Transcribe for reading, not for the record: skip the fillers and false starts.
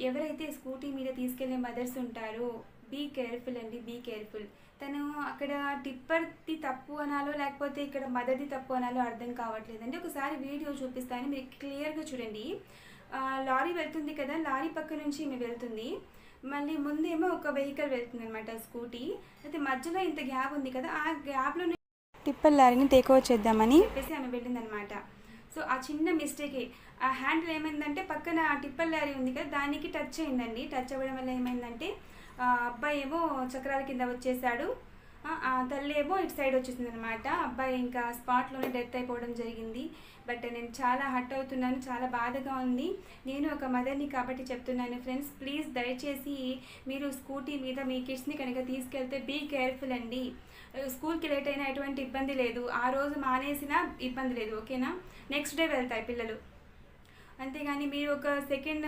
ఎవరైతే స్కూటీ మీద తీసుకెళ్లే మదర్స్ ఉంటారో బీ కేర్ఫుల్ అండి, బీ కేర్ఫుల్. తను అక్కడ టిప్పర్ది తప్పు అనాలో లేకపోతే ఇక్కడ మదర్ది తప్పు అనాలో అర్థం కావట్లేదండి. ఒకసారి వీడియో చూపిస్తాను, మీరు క్లియర్గా చూడండి. లారీ వెళ్తుంది కదా, లారీ పక్క నుంచి ఈమె వెళ్తుంది, మళ్ళీ ముందేమో ఒక వెహికల్ వెళ్తుంది అనమాట, స్కూటీ. అయితే మధ్యలో ఇంత గ్యాప్ ఉంది కదా, ఆ గ్యాప్లో టిప్పర్ లారీని టేక్ ఓవర్ చేద్దామని చెప్పేసి ఆమె వెళ్ళిందనమాట. సో ఆ చిన్న మిస్టేకే, ఆ హ్యాండిల్ ఏమైందంటే పక్కన టిప్పర్ లారీ ఉంది కదా దానికి టచ్ అయిందండి. టచ్ అవ్వడం వల్ల ఏమైందంటే అబ్బాయి ఏమో చక్రాల కింద వచ్చేసాడు, ఆ తల్లి ఏమో ఇటు సైడ్ వచ్చేసింది అనమాట. అబ్బాయి ఇంకా స్పాట్లోనే డెత్ అయిపోవడం జరిగింది. బట్ నేను చాలా హర్ట్ అవుతున్నాను, చాలా బాధగా ఉంది. నేను ఒక మదర్ని కాబట్టి చెప్తున్నాను ఫ్రెండ్స్, ప్లీజ్ దయచేసి మీరు స్కూటీ మీద మీ కిడ్స్ని కనుక తీసుకెళ్తే బీ కేర్ఫుల్ అండి. స్కూల్కి లేట్ అయినా ఎటువంటి ఇబ్బంది లేదు, ఆ రోజు మానేసినా ఇబ్బంది లేదు, ఓకేనా. నెక్స్ట్ డే వెళ్తాయి పిల్లలు. అంతేగాని మీరు ఒక సెకండ్